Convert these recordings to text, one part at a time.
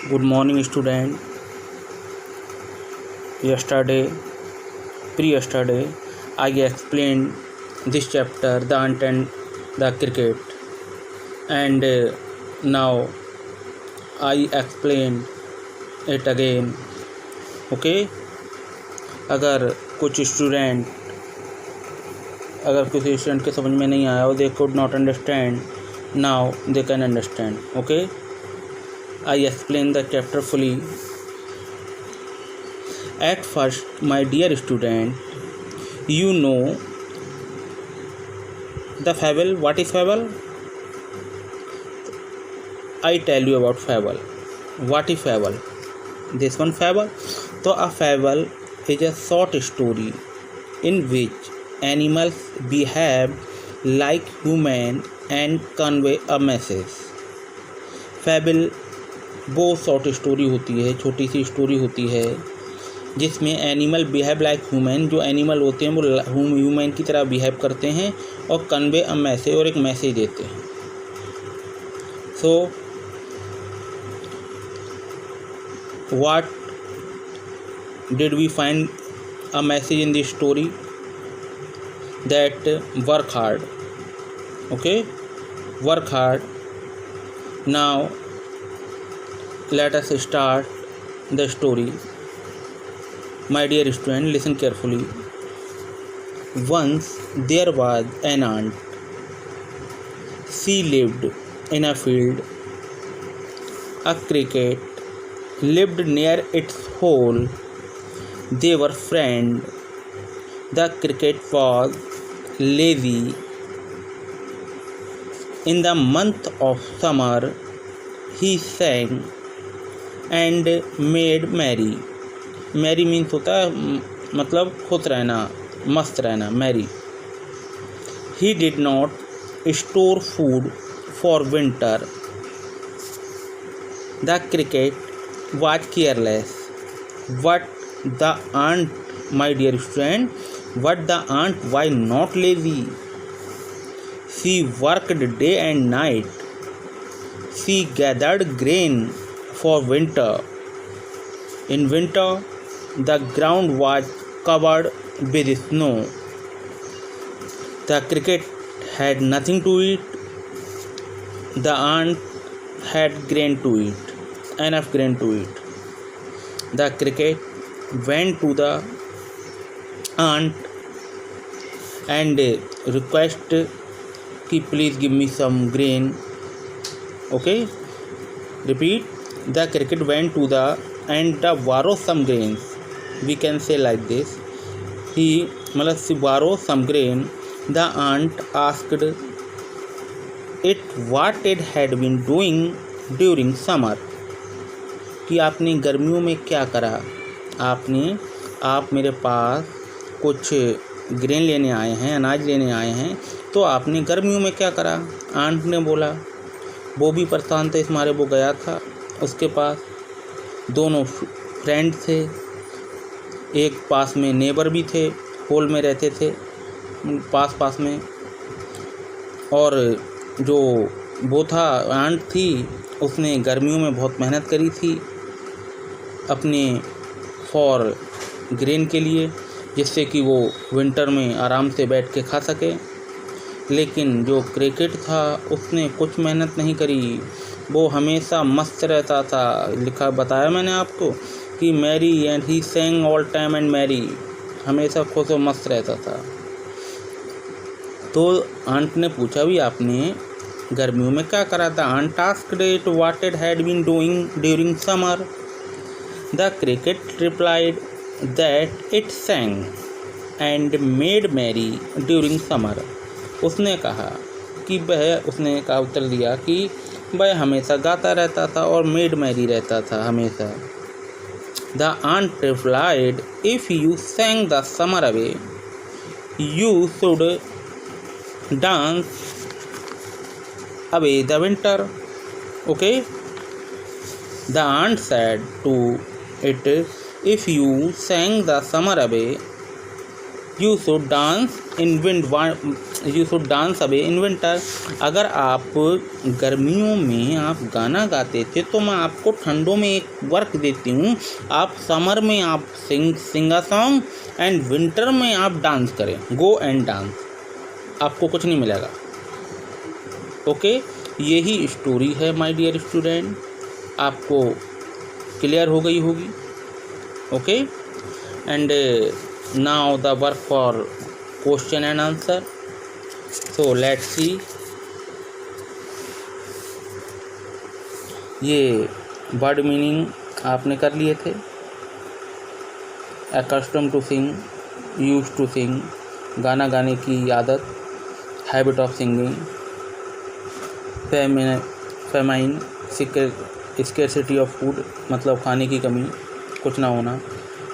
Good morning, student. Yesterday, I explained this chapter, the ant and the cricket, and now I explained it again. Okay? अगर कुछ student के समझ में नहीं आया हो, they could not understand, now they can understand. Okay? I explained the chapter fully. At first, my dear student, you know the fable. What is fable? I tell you about fable. What is fable? This one fable. So a fable is a short story in which animals behave like human and convey a message. Fable वो short story होती है, छोटी सी story होती है जिसमें animal behave like human, जो animal होते हैं वो ह्यूमन की तरह बिहेव करते हैं और कन्वे अ मैसेज, और एक मैसेज देते हैं. So what did we find a message in this story? That work hard. Okay, work hard. Now let us start the story. My dear student, listen carefully. Once there was an ant. She lived in a field. A cricket lived near its hole. They were friends. The cricket was lazy. In the month of summer, he sang and made merry. Merry means होता है मतलब खुश रहना, मस्त रहना, merry. He did not store food for winter. The cricket was careless. What the ant, my dear friend, what the ant was not lazy. She worked day and night. She gathered grain for winter. In winter, the ground was covered with snow. The cricket had nothing to eat. The ant had grain to eat, enough grain to eat. The cricket went to the ant and requested, please give me some grain. Okay, repeat. The cricket went to the and borrow some grains. We can say like this. She borrowed some grain. The ant asked it what it had been doing during summer. कि आपने गर्मियों में क्या करा? आप मेरे पास कुछ grain लेने आए हैं, अनाज लेने आए हैं, तो आपने गर्मियों में क्या करा? आंट ने बोला. वो भी परेशान थे, इस मारे वो गया था उसके पास. दोनों फ्रेंड थे, एक पास में नेबर भी थे, होल में रहते थे पास में. और जो वो था आंट थी, उसने गर्मियों में बहुत मेहनत करी थी अपने फॉर ग्रेन के लिए, जिससे कि वो विंटर में आराम से बैठ के खा सके. लेकिन जो क्रिकेट था उसने कुछ मेहनत नहीं करी, वो हमेशा मस्त रहता था. बताया मैंने आपको कि merry and he sang all time and merry, हमेशा खुश और मस्त रहता था. तो आंट ने पूछा भी आपने गर्मियों में क्या करा था? Ant asked it what it had been doing during summer. The cricket replied that it sang and made merry during summer. उसने कहा उत्तर दिया कि वह हमेशा गाता रहता था और मेड मैरी रहता था हमेशा. The ant replied if you sang the summer away you should dance away the winter. Okay, the ant said to it if you sang the summer away you should dance in you should dance away in winter. अगर आप गर्मियों में आप गाना गाते थे तो मैं आपको ठंडों में एक वर्क देती हूँ, आप समर में आप सिंग अ सॉन्ग एंड विंटर में आप डांस करें, गो एंड डांस। आपको कुछ नहीं मिलेगा। ओके, यही स्टोरी है माय डियर स्टूडेंट, आपको क्लियर हो गई होगी। Okay, and now the work for question and answer. So let's see. ये वर्ड मीनिंग आपने कर लिए थे। accustomed to sing, used to sing, गाना गाने की आदत, habit of singing, famine, scarcity of food मतलब खाने की कमी, कुछ ना होना,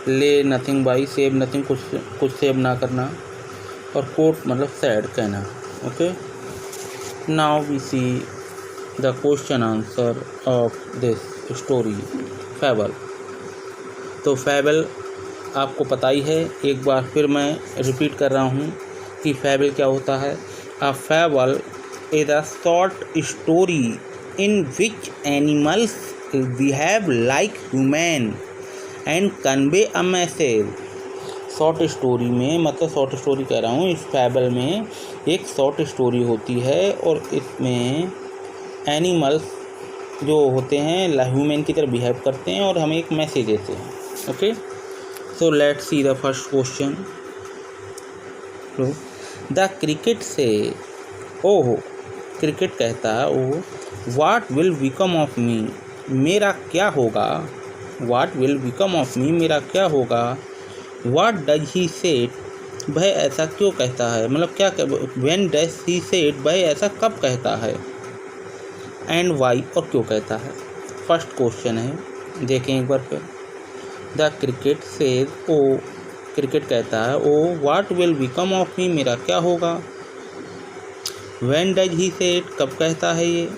lay nothing by, save nothing कुछ सेव ना करना, और कोट मतलब सैड कहना। Okay, now we see the question answer of this story fable. तो फैबल आपको पता ही है, एक बार फिर मैं रिपीट कर रहा हूँ कि फैबल क्या होता है। A fable is a short story in which animals behave like human and convey a message. Short story में मतलब शॉर्ट स्टोरी कह रहा हूँ, इस फैबल में एक शॉर्ट स्टोरी होती है और इसमें एनिमल्स जो होते हैं ह्यूमन की तरह बिहेव करते हैं और हमें एक मैसेज देते हैं। Okay, so let's see the first question. The cricket से, ओहो, क्रिकेट कहता है oh, what will become of me, मेरा क्या होगा। What will become of me, मेरा क्या होगा। व्हाट डज ही सेड, वह ऐसा क्यों कहता है, मतलब क्या, व्हेन डज ही सेड, वह ऐसा कब कहता है। एंड वाई, और क्यों कहता है। फर्स्ट क्वेश्चन है, देखें एक बार फिर। The cricket says, oh, cricket कहता है oh, what will become of me, मेरा क्या होगा। व्हेन डज ही सेड, कब कहता है ये।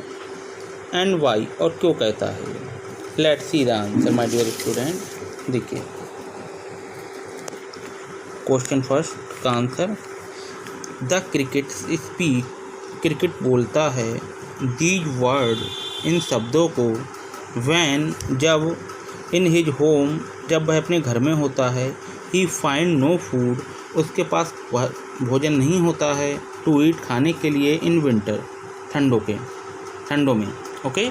एंड वाई, और क्यों कहता है ये। Let's see the answer my dear student. देखिए क्वेश्चन फर्स्ट का आंसर। द क्रिकेट स्पीक, क्रिकेट बोलता है, दीज वर्ड, इन शब्दों को, व्हेन, जब, इन हिज होम, जब वह अपने घर में होता है, ही फाइंड नो फूड, उसके पास भोजन नहीं होता है, टू ईट, खाने के लिए, इन विंटर, ठंडों में। ओके,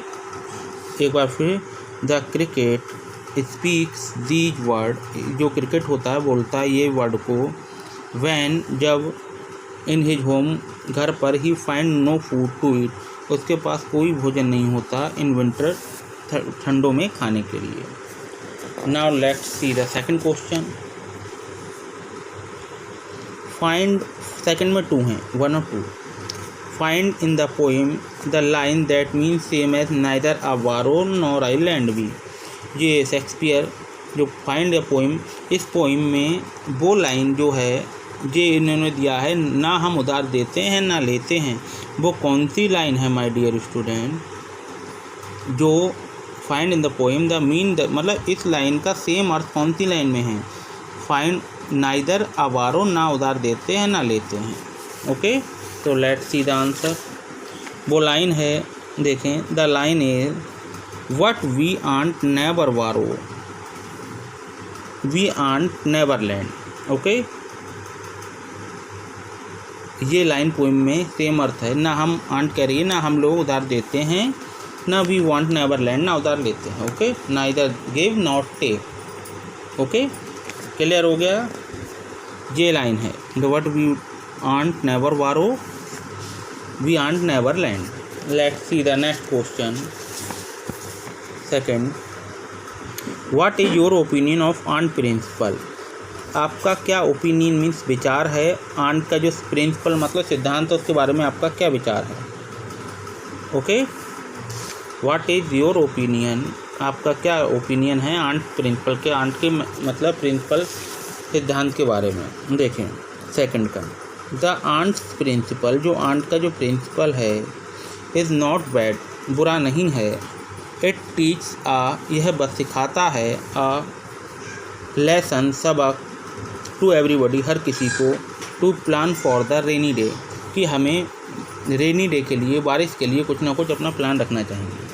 एक बार फिर। The cricket speaks these word, जो क्रिकेट होता है बोलता है ये वर्ड को, व्हेन, जब, इन हिज होम, घर पर, he find no food to eat, उसके पास कोई भोजन नहीं होता, इन विंटर, ठंडों में खाने के लिए। Now let's see the second question. Find, second में 2 हैं, 1 और 2। Find in the poem the line that means same as neither a borrow nor I lend be. ये शेक्सपियर जो फाइंड द पोएम, इस पोएम में वो लाइन जो है ये इन्होंने दिया है, ना हम उधार देते हैं ना लेते हैं, वो कौन सी लाइन है माय डियर स्टूडेंट। जो find in the poem the mean the, मतलब इस लाइन का सेम अर्थ कौन सी लाइन में है। फाइंड नाइदर अवारो, ना उधार देते हैं ना लेते हैं। ओके, तो लेट्स सी द आंसर। वो लाइन है, देखें, the line is what we aunt never borrow, we aunt never lend. Okay, ये लाइन पोइम में सेम अर्थ है, ना हम आंट कह रही है, ना हम लोग उधार देते हैं, ना वी वांट नेवर लैंड, ना उधार लेते हैं। Okay, neither give not take. Okay, clear हो गया। ये लाइन है, what we aunt never borrow, we aunt never lend. Let's see the next question. Second, what is your opinion of aunt principle. आपका क्या ओपिनियन मीन्स विचार है, aunt का जो प्रिंसिपल मतलब सिद्धांत है उसके बारे में आपका क्या विचार है। Okay, what is your opinion, आपका क्या ओपिनियन है आंट प्रिंसिपल के, आंट के मतलब प्रिंसिपल सिद्धांत के बारे में। देखें सेकंड का, द आंट्स प्रिंसिपल, जो आंट का जो प्रिंसिपल है, इज़ नॉट बैड, बुरा नहीं है। इट टीच आ, यह बस सिखाता है, आ लेसन, सबक, टू एवरीबॉडी, हर किसी को, to plan for the rainy day, कि हमें रेनी डे के लिए, बारिश के लिए कुछ ना कुछ अपना प्लान रखना चाहिए।